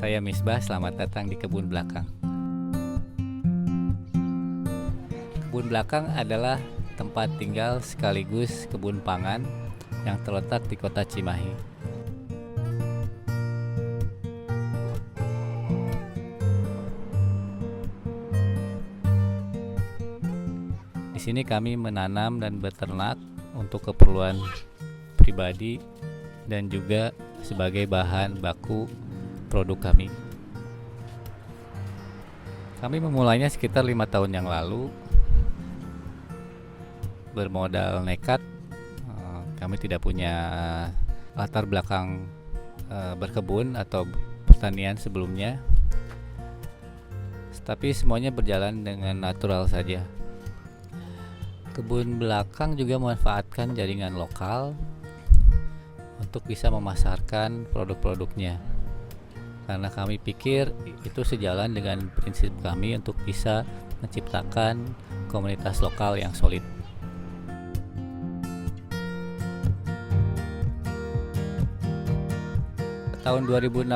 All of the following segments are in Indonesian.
Saya Misbah, selamat datang di Kebun Belakang. Kebun Belakang adalah tempat tinggal sekaligus kebun pangan yang terletak di kota Cimahi. Di sini kami menanam dan beternak untuk keperluan pribadi dan juga sebagai bahan baku produk kami. Kami memulainya sekitar 5 tahun yang lalu. Bermodal nekat, kami tidak punya latar belakang berkebun atau pertanian sebelumnya, tapi semuanya berjalan dengan natural saja. Kebun Belakang juga memanfaatkan jaringan lokal untuk bisa memasarkan produk-produknya, karena kami pikir itu sejalan dengan prinsip kami untuk bisa menciptakan komunitas lokal yang solid. Tahun 2016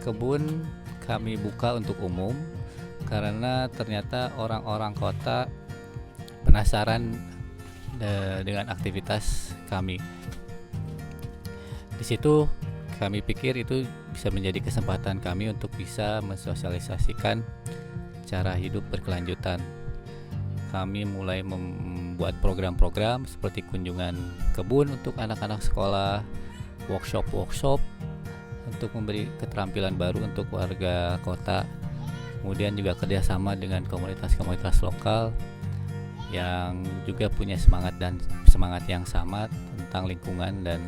kebun kami buka untuk umum karena ternyata orang-orang kota penasaran dengan aktivitas kami. Di situ kami pikir itu bisa menjadi kesempatan kami untuk bisa mensosialisasikan cara hidup berkelanjutan. Kami mulai membuat program-program seperti kunjungan kebun untuk anak-anak sekolah, workshop untuk memberi keterampilan baru untuk warga kota. Kemudian juga kerjasama dengan komunitas-komunitas lokal yang juga punya semangat yang sama tentang lingkungan dan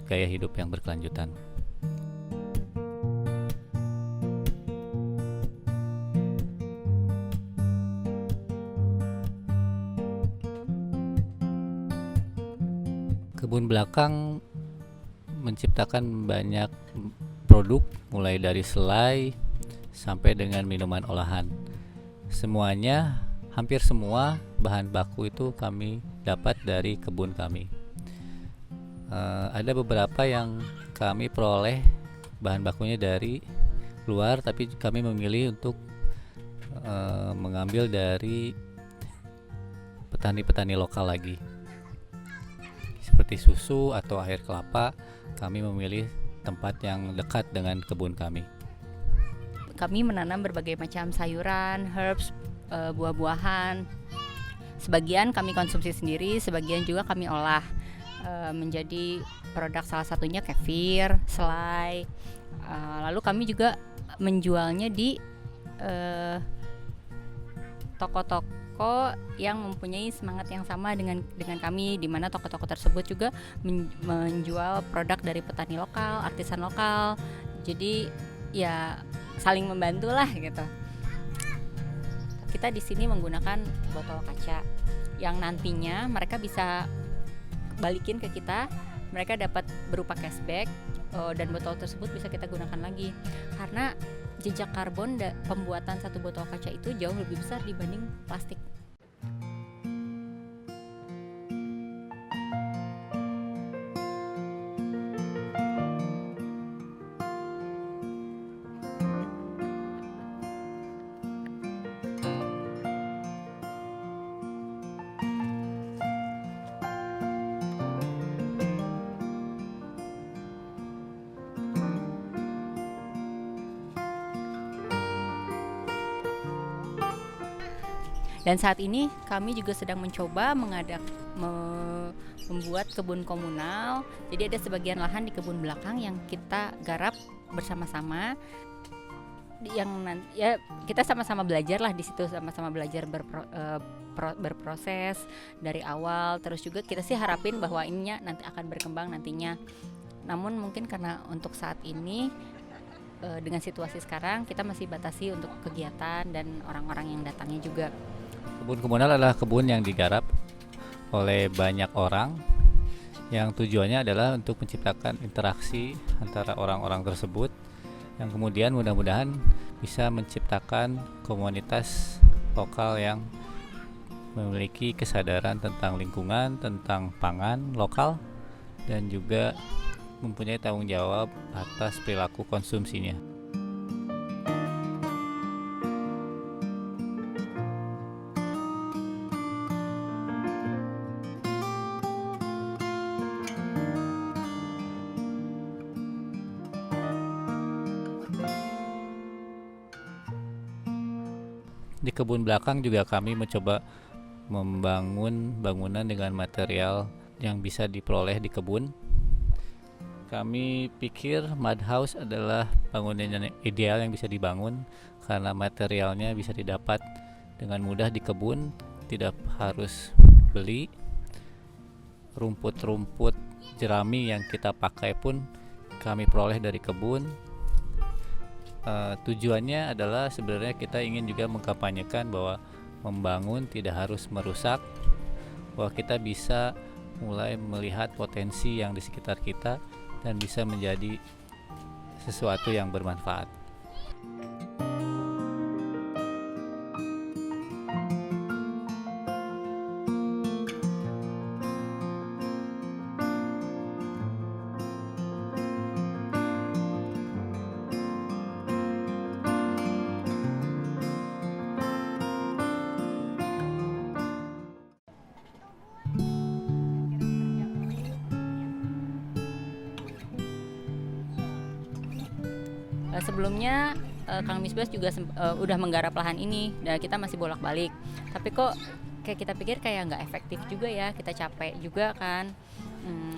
gaya hidup yang berkelanjutan. Kebun Belakang menciptakan banyak produk, mulai dari selai sampai dengan minuman olahan. Hampir semua bahan baku itu kami dapat dari kebun kami. Ada beberapa yang kami peroleh bahan bakunya dari luar, tapi kami memilih untuk mengambil dari petani-petani lokal lagi. Seperti susu atau air kelapa, kami memilih tempat yang dekat dengan kebun kami. Kami menanam berbagai macam sayuran, herbs, buah-buahan. Sebagian kami konsumsi sendiri, sebagian juga kami olah menjadi produk, salah satunya kefir, selai. Lalu kami juga menjualnya di toko-toko yang mempunyai semangat yang sama dengan kami, di mana toko-toko tersebut juga menjual produk dari petani lokal, artisan lokal. Jadi ya saling membantu lah gitu. Kita di sini menggunakan botol kaca yang nantinya mereka bisa balikin ke kita, mereka dapat berupa cashback, dan botol tersebut bisa kita gunakan lagi, karena jejak karbon pembuatan satu botol kaca itu jauh lebih besar dibanding plastik. Dan saat ini kami juga sedang mencoba membuat kebun komunal. Jadi ada sebagian lahan di kebun belakang yang kita garap bersama-sama, kita sama-sama belajar lah di situ, sama-sama belajar berproses dari awal. Terus juga kita sih harapin bahwa ininya nanti akan berkembang nantinya. Namun mungkin karena untuk saat ini dengan situasi sekarang kita masih batasi untuk kegiatan dan orang-orang yang datangnya juga. Kebun komunal adalah kebun yang digarap oleh banyak orang yang tujuannya adalah untuk menciptakan interaksi antara orang-orang tersebut, yang kemudian mudah-mudahan bisa menciptakan komunitas lokal yang memiliki kesadaran tentang lingkungan, tentang pangan lokal, dan juga mempunyai tanggung jawab atas perilaku konsumsinya. Di kebun belakang juga kami mencoba membangun bangunan dengan material yang bisa diperoleh di kebun. Kami pikir mud house adalah bangunan yang ideal yang bisa dibangun karena materialnya bisa didapat dengan mudah di kebun, tidak harus beli. Rumput-rumput jerami yang kita pakai pun kami peroleh dari kebun. Tujuannya adalah sebenarnya kita ingin juga mengkampanyekan bahwa membangun tidak harus merusak, bahwa kita bisa mulai melihat potensi yang di sekitar kita dan bisa menjadi sesuatu yang bermanfaat. Sebelumnya Kang Misbas juga udah menggarap lahan ini dan kita masih bolak-balik. Tapi kok kayak kita pikir kayak nggak efektif juga ya, kita capek juga kan.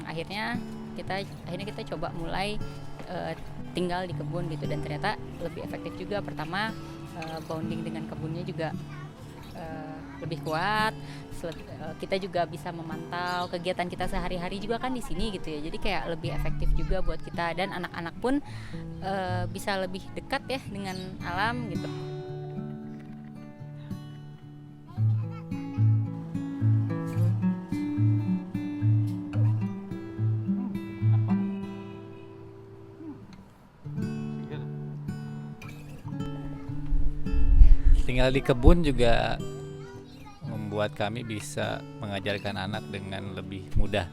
Akhirnya kita coba mulai tinggal di kebun gitu, dan ternyata lebih efektif juga. Pertama bonding dengan kebunnya juga lebih kuat. Kita juga bisa memantau kegiatan kita sehari-hari juga kan di sini gitu ya. Jadi kayak lebih efektif juga buat kita, dan anak-anak pun bisa lebih dekat ya dengan alam gitu. Tinggal di kebun juga membuat kami bisa mengajarkan anak dengan lebih mudah,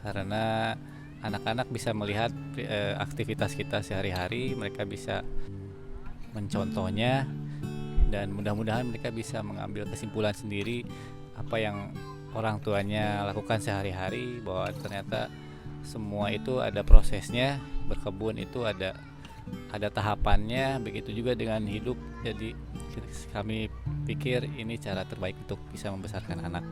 karena anak-anak bisa melihat aktivitas kita sehari-hari, mereka bisa mencontohnya, dan mudah-mudahan mereka bisa mengambil kesimpulan sendiri apa yang orang tuanya lakukan sehari-hari, bahwa ternyata semua itu ada prosesnya, berkebun itu ada tahapannya, begitu juga dengan hidup. Jadi kami pikir ini cara terbaik untuk bisa membesarkan anak.